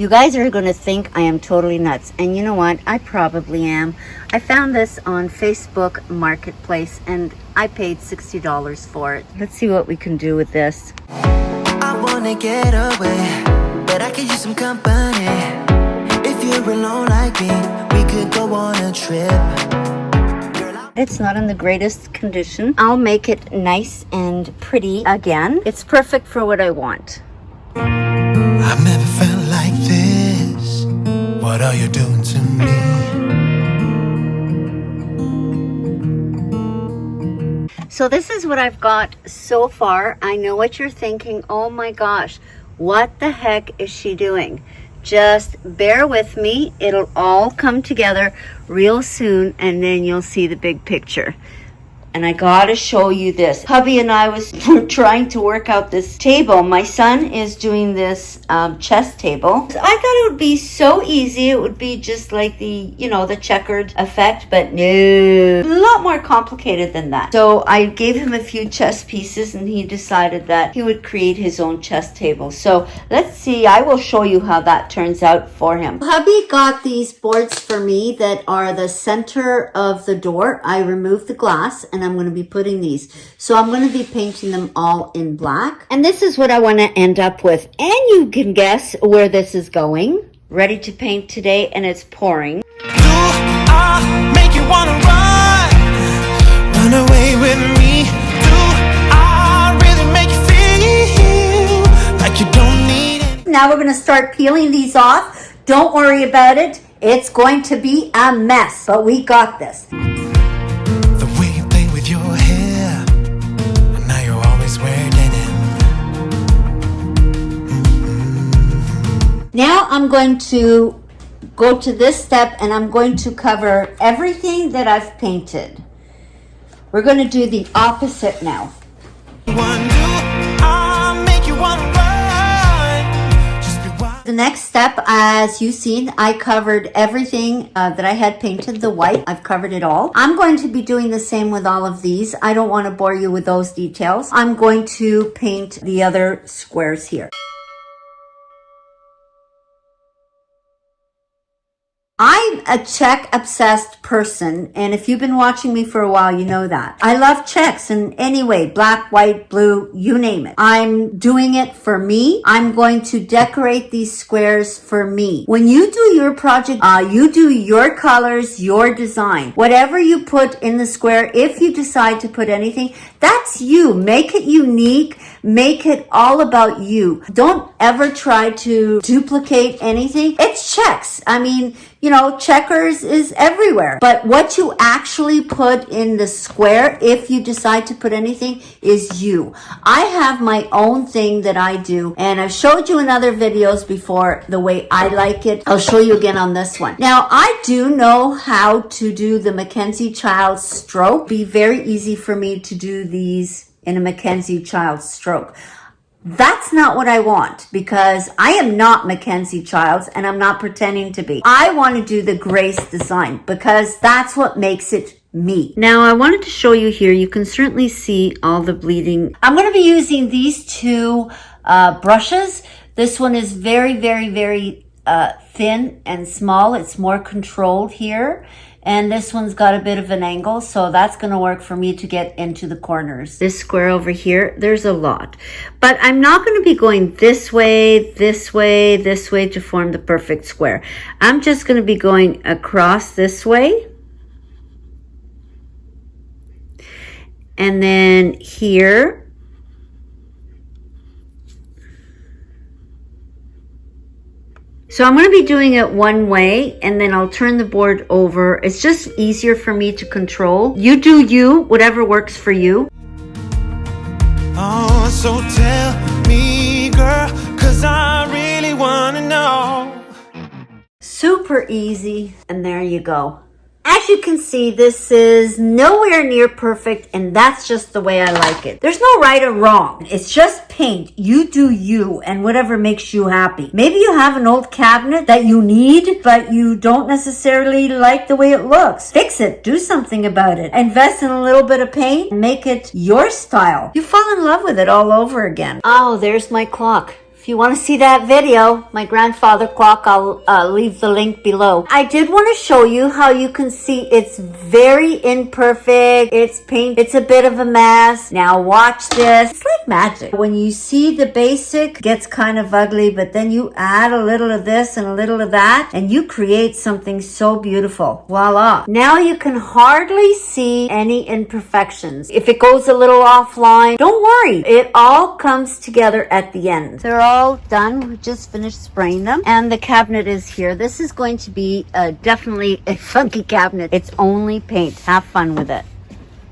You guys are going to think I am totally nuts. And you know what? I probably am. I found this on Facebook Marketplace and I paid $60 for it. Let's see what we can do with this. I want to get away, but I could use some company. If you're alone like me, we could go on a trip. It's not in the greatest condition. I'll make it nice and pretty again. It's perfect for what I want. I've never felt like this. What are you doing to me? So this is what I've got so far. I know what you're thinking. Oh my gosh, what the heck is she doing? Just bear with me. It'll all come together real soon and then you'll see the big picture. And I gotta show you this. Hubby and I was trying to work out this table. My son is doing this chess table. I thought it would be so easy. It would be just like the, you know, the checkered effect, but no, a lot more complicated than that. So I gave him a few chess pieces and he decided that he would create his own chess table. So let's see, I will show you how that turns out for him. Hubby got these boards for me that are the center of the door. I removed the glass and I'm going to be putting these. So I'm going to be painting them all in black. And this is what I want to end up with. And you can guess where this is going. Ready to paint today and it's pouring. Do I make you wanna run away with me? Do I really make you feel like you don't need it? Now we're going to start peeling these off. Don't worry about it. It's going to be a mess, but we got this. Your hair, and now you're always wearing denim. Now I'm going to go to this step and I'm going to cover everything that I've painted. We're going to do the opposite now. The next step, as you've seen, I covered everything that I had painted, the white. I've covered it all. I'm going to be doing the same with all of these. I don't want to bore you with those details. I'm going to paint the other squares here. I'm a check obsessed person, and if you've been watching me for a while, you know that. I love checks in any way, black, white, blue, you name it. I'm doing it for me. I'm going to decorate these squares for me. When you do your project, you do your colors, your design. Whatever you put in the square, if you decide to put anything, that's you. Make it unique. Make it all about you. Don't ever try to duplicate anything. It's checks. I mean, you know, checkers is everywhere. But what you actually put in the square, if you decide to put anything, is you. I have my own thing that I do, and I've showed you in other videos before the way I like it. I'll show you again on this one. Now, I do know how to do the Mackenzie Childs stroke. It'd be very easy for me to do these in a Mackenzie Childs stroke. That's not what I want, because I am not Mackenzie Childs and I'm not pretending to be. I want to do the Grace design because that's what makes it me. Now I wanted to show you here, you can certainly see all the bleeding. I'm going to be using these two brushes. This one is very, very, very thin and small. It's more controlled here. And this one's got a bit of an angle, so that's going to work for me to get into the corners. This square over here, there's a lot. But I'm not going to be going this way, this way, this way to form the perfect square. I'm just going to be going across this way. And then here. So I'm going to be doing it one way and then I'll turn the board over. It's just easier for me to control. You do you, whatever works for you. Oh, so tell me, girl, 'cause I really want to know. Super easy. And there you go. As you can see, this is nowhere near perfect, and that's just the way I like it. There's no right or wrong. It's just paint. You do you and whatever makes you happy. Maybe you have an old cabinet that you need, but you don't necessarily like the way it looks. Fix it. Do something about it. Invest in a little bit of paint and make it your style. You fall in love with it all over again. Oh, there's my clock. If you want to see that video, my grandfather clock, I'll leave the link below. I did want to show you how you can see it's very imperfect. It's paint. It's a bit of a mess. Now watch this. It's like magic. When you see the basic gets kind of ugly, but then you add a little of this and a little of that, and you create something so beautiful. Voila. Now you can hardly see any imperfections. If it goes a little offline, don't worry. It all comes together at the end. They're all done. We just finished spraying them, and the cabinet is here. This is going to be definitely a funky cabinet. It's only paint. Have fun with it.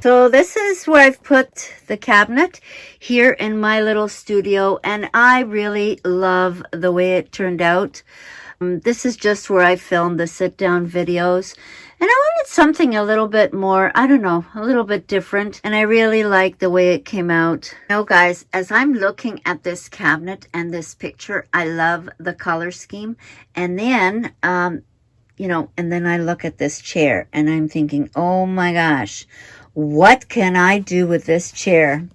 So this is where I've put the cabinet here in my little studio, and I really love the way it turned out. This is just where I filmed the sit-down videos, and I wanted something a little bit more, I don't know, a little bit different, and I really like the way it came out. You know, guys, as I'm looking at this cabinet and this picture, I love the color scheme, and then, you know, and then I look at this chair, and I'm thinking, oh my gosh, what can I do with this chair?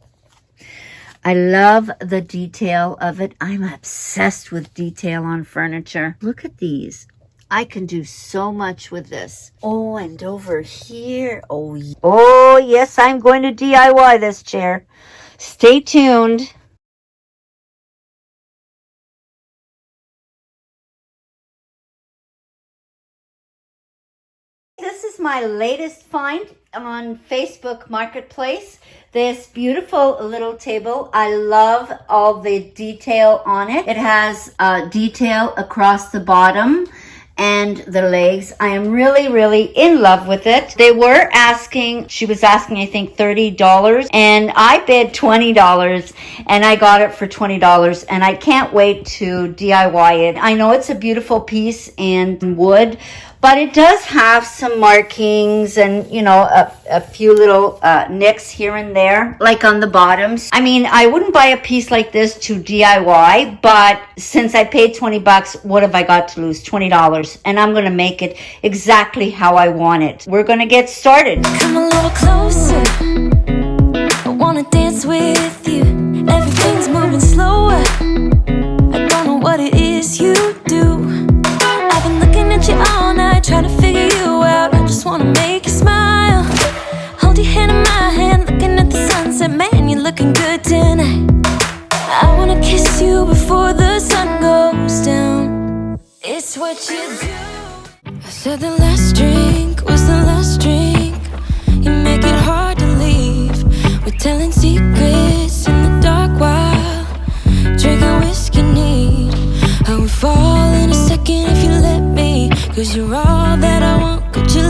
I love the detail of it. I'm obsessed with detail on furniture. Look at these. I can do so much with this. Oh, and over here. Oh, yes, I'm going to DIY this chair. Stay tuned. This is my latest find on Facebook Marketplace. This beautiful little table. I love all the detail on it. It has detail across the bottom and the legs. I am really, really in love with it. They were asking, she was asking, I think, $30, and I bid $20, and I got it for $20, and I can't wait to DIY it. I know it's a beautiful piece in wood, but it does have some markings and, you know, a few little nicks here and there, like on the bottoms. I mean, I wouldn't buy a piece like this to DIY, but since I paid $20, what have I got to lose? $20. And I'm going to make it exactly how I want it. We're going to get started. Come a little closer. I want to dance with you. Everything's moving slower. I don't know what it is you do. I've been looking at you all night, trying to figure you out. I just wanna make you smile. Hold your hand in my hand, looking at the sunset. Man, you're looking good tonight. I wanna kiss you before the sun goes down. It's what you do. I said the last drink was the last drink. You make it hard to leave. We're telling secrets in the dark while drinking whiskey neat. I would fall in a second if you let me, 'cause you're all that I want. Could you